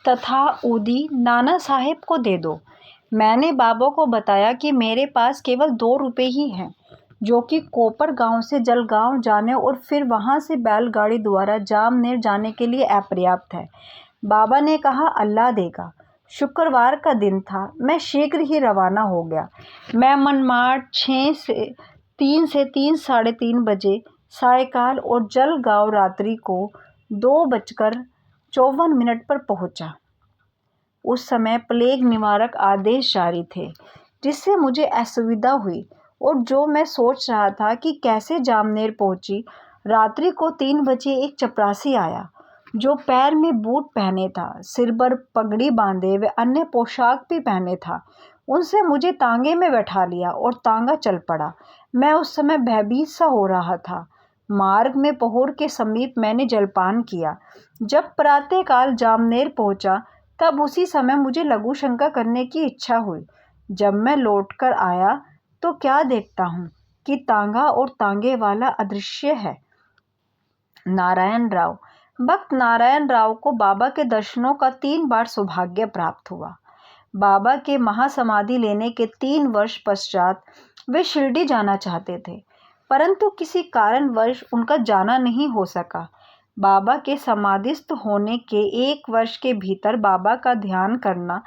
तथा ऊदी नाना साहेब को दे दो। मैंने बाबा को बताया कि मेरे पास केवल 2 रुपये ही हैं, जो कि कोपर गांव से जलगांव जाने और फिर वहां से बैलगाड़ी द्वारा जामनेर जाने के लिए अपर्याप्त है। बाबा ने कहा, अल्लाह देगा। शुक्रवार का दिन था। मैं शीघ्र ही रवाना हो गया। मैं मनमाड़ 3 से 3:30 बजे सायकाल और जलगांव रात्रि को 2:54 पर पहुंचा। उस समय प्लेग निवारक आदेश जारी थे, जिससे मुझे असुविधा हुई और जो मैं सोच रहा था कि कैसे जामनेर पहुंची। रात्रि को 3 बजे एक चपरासी आया, जो पैर में बूट पहने था, सिर पर पगड़ी बांधे व अन्य पोशाक भी पहने था। उनसे मुझे तांगे में बैठा लिया और तांगा चल पड़ा। मैं उस समय भयभीत सा हो रहा था। मार्ग में पहोर के समीप मैंने जलपान किया। जब प्रातःकाल जामनेर पहुंचा, तब उसी समय मुझे लघु शंका करने की इच्छा हुई। जब मैं लौटकर आया तो क्या देखता हूँ कि तांगा और तांगे वाला अदृश्य है। नारायण राव। भक्त नारायण राव को बाबा के दर्शनों का 3 बार सौभाग्य प्राप्त हुआ। बाबा के महासमाधि लेने के 3 वर्ष पश्चात वे शिरडी जाना चाहते थे, परंतु किसी कारणवश उनका जाना नहीं हो सका। बाबा के समाधिस्थ होने के 1 वर्ष के भीतर बाबा का ध्यान करना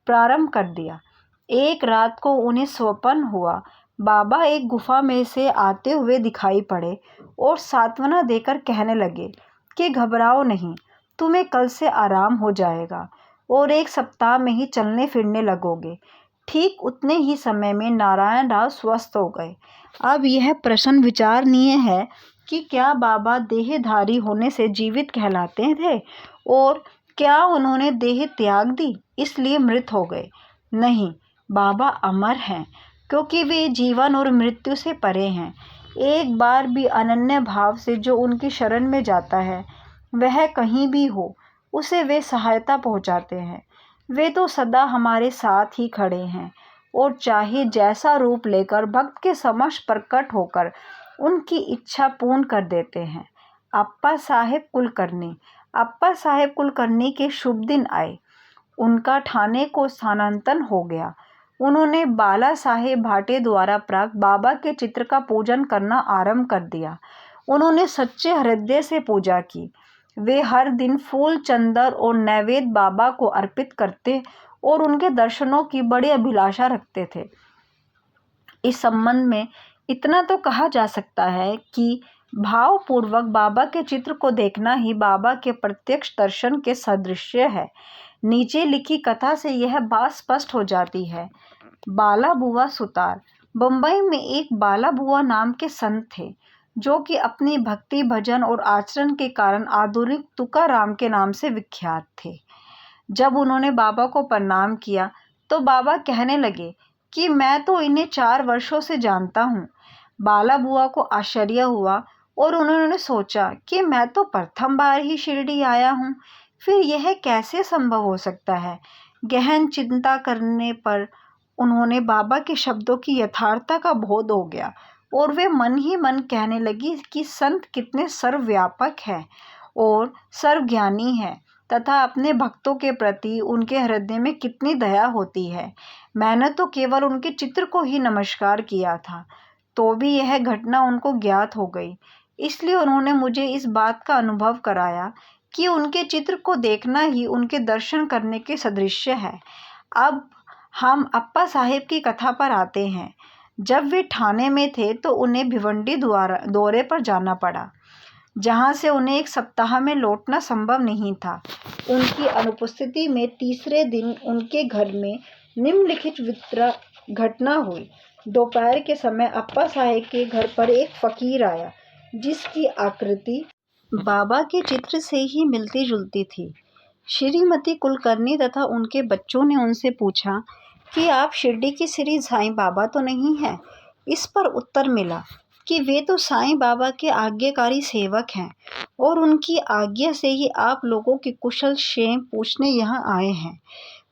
प्रारंभ कर दिया। एक रात को उन्हें स्वप्न हुआ। बाबा एक गुफा में से आते हुए दिखाई पड़े और सांत्वना देकर कहने लगे कि घबराओ नहीं, तुम्हें कल से आराम हो जाएगा और 1 सप्ताह में ही चलने फिरने लगोगे। ठीक उतने ही समय में नारायण राव स्वस्थ हो गए। अब यह प्रश्न विचारणीय है कि क्या बाबा देहधारी होने से जीवित कहलाते थे और क्या उन्होंने देह त्याग दी इसलिए मृत हो गए? नहीं, बाबा अमर हैं, क्योंकि वे जीवन और मृत्यु से परे हैं। एक बार भी अनन्य भाव से जो उनकी शरण में जाता है, वह कहीं भी हो, उसे वे सहायता पहुंचाते हैं। वे तो सदा हमारे साथ ही खड़े हैं और चाहे जैसा रूप लेकर भक्त के समक्ष प्रकट होकर उनकी इच्छा पूर्ण कर देते हैं। अप्पा साहेब कुलकर्णी। अप्पा साहेब कुलकर्णी के शुभ दिन आए। उनका ठाणे को स्थानांतरण हो गया। उन्होंने बाला साहेब भाटे द्वारा प्राप्त बाबा के चित्र का पूजन करना आरंभ कर दिया। उन्होंने सच्चे हृदय से पूजा की। वे हर दिन फूल, चंदन और नैवेद्य बाबा को अर्पित करते और उनके दर्शनों की बड़ी अभिलाषा रखते थे। इस संबंध में इतना तो कहा जा सकता है कि भावपूर्वक बाबा के चित्र को देखना ही बाबा के प्रत्यक्ष दर्शन के सदृश है। नीचे लिखी कथा से यह बात स्पष्ट हो जाती है। बाला बुआ सुतार। बम्बई में एक बाला बुआ नाम के संत थे, जो कि अपनी भक्ति, भजन और आचरण के कारण आधुनिक तुकाराम के नाम से विख्यात थे। जब उन्होंने बाबा को प्रणाम किया तो बाबा कहने लगे कि मैं तो इन्हें 4 वर्षों से जानता हूँ। बाला बुआ को आश्चर्य हुआ और उन्होंने सोचा कि मैं तो प्रथम बार ही शिरडी आया हूँ, फिर यह कैसे संभव हो सकता है। गहन चिंता करने पर उन्होंने बाबा के शब्दों की यथार्थता का बोध हो गया और वे मन ही मन कहने लगी कि संत कितने सर्वव्यापक है और सर्वज्ञानी है तथा अपने भक्तों के प्रति उनके हृदय में कितनी दया होती है। मैंने तो केवल उनके चित्र को ही नमस्कार किया था, तो भी यह घटना उनको ज्ञात हो गई। इसलिए उन्होंने मुझे इस बात का अनुभव कराया कि उनके चित्र को देखना ही उनके दर्शन करने के सदृश है। अब हम अप्पा साहेब की कथा पर आते हैं। जब वे ठाणे में थे तो उन्हें भिवंडी दौरे पर जाना पड़ा, जहां से उन्हें 1 सप्ताह में लौटना संभव नहीं था। उनकी अनुपस्थिति में तीसरे दिन उनके घर में निम्नलिखित घटना हुई। दोपहर के समय अप्पा साहेब के घर पर एक फकीर आया, जिसकी आकृति बाबा के चित्र से ही मिलती जुलती थी। श्रीमती कुलकर्णी तथा उनके बच्चों ने उनसे पूछा कि आप शिरडी की श्री साईं बाबा तो नहीं हैं। इस पर उत्तर मिला कि वे तो साईं बाबा के आज्ञाकारी सेवक हैं और उनकी आज्ञा से ही आप लोगों की कुशल क्षेम पूछने यहाँ आए हैं।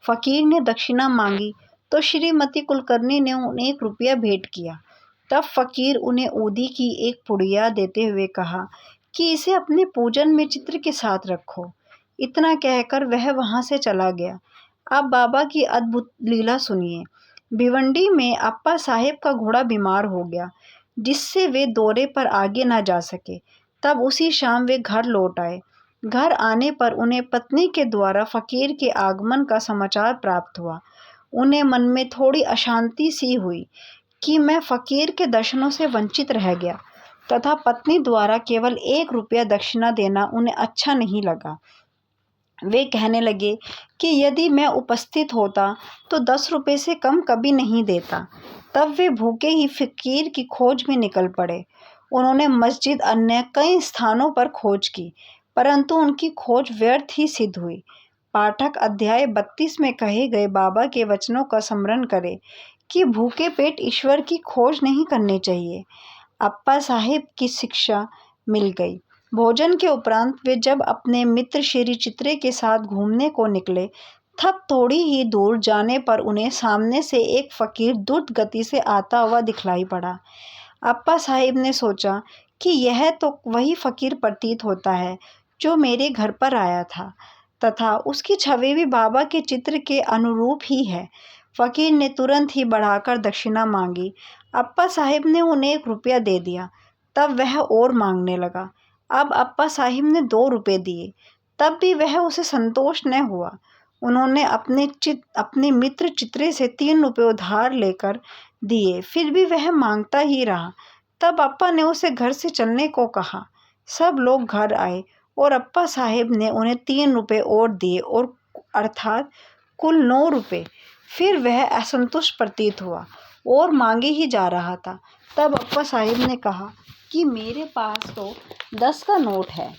फकीर ने दक्षिणा मांगी तो श्रीमती कुलकर्णी ने उन्हें 1 रुपया भेंट किया। तब फकीर उन्हें ऊदी की एक पुड़िया देते हुए कहा कि इसे अपने पूजन में चित्र के साथ रखो। इतना कहकर वह वहाँ से चला गया। अब बाबा की अद्भुत लीला सुनिए। भिवंडी में अप्पा साहेब का घोड़ा बीमार हो गया, जिससे वे दौरे पर आगे न जा सके। तब उसी शाम वे घर लौट आए। घर आने पर उन्हें पत्नी के द्वारा फ़कीर के आगमन का समाचार प्राप्त हुआ। उन्हें मन में थोड़ी अशांति सी हुई कि मैं फ़कीर के दर्शनों से वंचित रह गया, तथा पत्नी द्वारा केवल 1 रुपया दक्षिणा देना उन्हें अच्छा नहीं लगा। वे कहने लगे कि यदि मैं उपस्थित होता तो 10 रुपये से कम कभी नहीं देता। तब वे भूखे ही फ़कीर की खोज में निकल पड़े। उन्होंने मस्जिद अन्य कई स्थानों पर खोज की, परंतु उनकी खोज व्यर्थ ही सिद्ध हुई। पाठक अध्याय 32 में कहे गए बाबा के वचनों का स्मरण करें कि भूखे पेट ईश्वर की खोज नहीं करनी चाहिए। अप्पा साहेब की शिक्षा मिल गई। भोजन के उपरांत वे जब अपने मित्र श्री चित्रे के साथ घूमने को निकले, तब थोड़ी ही दूर जाने पर उन्हें सामने से एक फ़कीर द्रुत गति से आता हुआ दिखलाई पड़ा। अप्पा साहेब ने सोचा कि यह तो वही फ़कीर प्रतीत होता है जो मेरे घर पर आया था, तथा उसकी छवि भी बाबा के चित्र के अनुरूप ही है। फ़कीर ने तुरंत ही बढ़ाकर दक्षिणा मांगी। अप्पा साहेब ने उन्हें 1 रुपया दे दिया। तब वह और मांगने लगा। अब अप्पा साहिब ने 2 रुपये दिए, तब भी वह उसे संतोष न हुआ। उन्होंने अपने मित्र चित्रे से 3 रुपये उधार लेकर दिए, फिर भी वह मांगता ही रहा। तब अप्पा ने उसे घर से चलने को कहा। सब लोग घर आए और अप्पा साहेब ने उन्हें 3 रुपये और दिए, और अर्थात कुल 9 रुपये। फिर वह असंतुष्ट प्रतीत हुआ और मांगे ही जा रहा था। तब अप्पा साहेब ने कहा कि मेरे पास तो 10 का नोट है।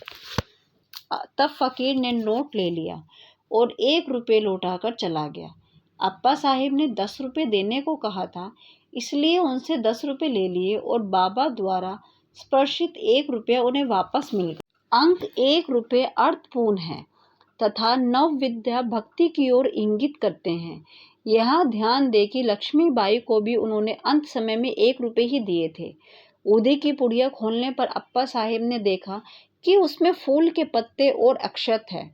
तब फ़कीर ने नोट ले लिया और 1 रुपये लौटाकर चला गया। अप्पा साहेब ने 10 रुपये देने को कहा था, इसलिए उनसे 10 रुपये ले लिए और बाबा द्वारा स्पर्शित 1 रुपया उन्हें वापस मिल गया। अंक 1 रुपये अर्थपूर्ण है तथा नव विद्या भक्ति की ओर इंगित करते हैं। यहाँ ध्यान दें कि लक्ष्मीबाई को भी उन्होंने अंत समय में 1 रुपये ही दिए थे। ऊदी की पुड़िया खोलने पर अप्पा साहेब ने देखा कि उसमें फूल के पत्ते और अक्षत है।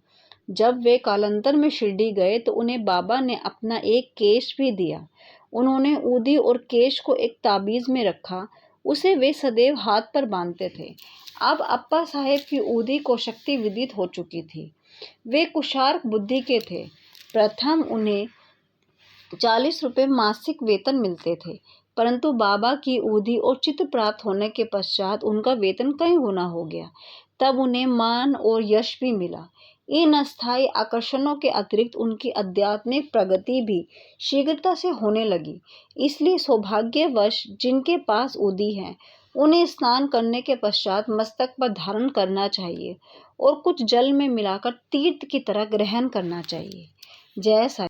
जब वे कालांतर में शिरडी गए तो उन्हें बाबा ने अपना एक केश भी दिया। उन्होंने ऊदी और केश को एक ताबीज़ में रखा। उसे वे सदैव हाथ पर बांधते थे। अब अप्पा साहेब की ऊदी को शक्ति विदित हो चुकी थी। वे कुशार्क बुद्धि के थे। प्रथम उन्हें 40 रुपये मासिक वेतन मिलते थे, परंतु बाबा की ऊदी और चित्र प्राप्त होने के पश्चात उनका वेतन कई गुना हो गया। तब उन्हें मान और यश भी मिला। इन अस्थायी आकर्षणों के अतिरिक्त उनकी आध्यात्मिक प्रगति भी शीघ्रता से होने लगी। इसलिए सौभाग्यवश जिनके पास ऊदी है, उन्हें स्नान करने के पश्चात मस्तक पर धारण करना चाहिए और कुछ जल में मिलाकर तीर्थ की तरह ग्रहण करना चाहिए। जय साईं।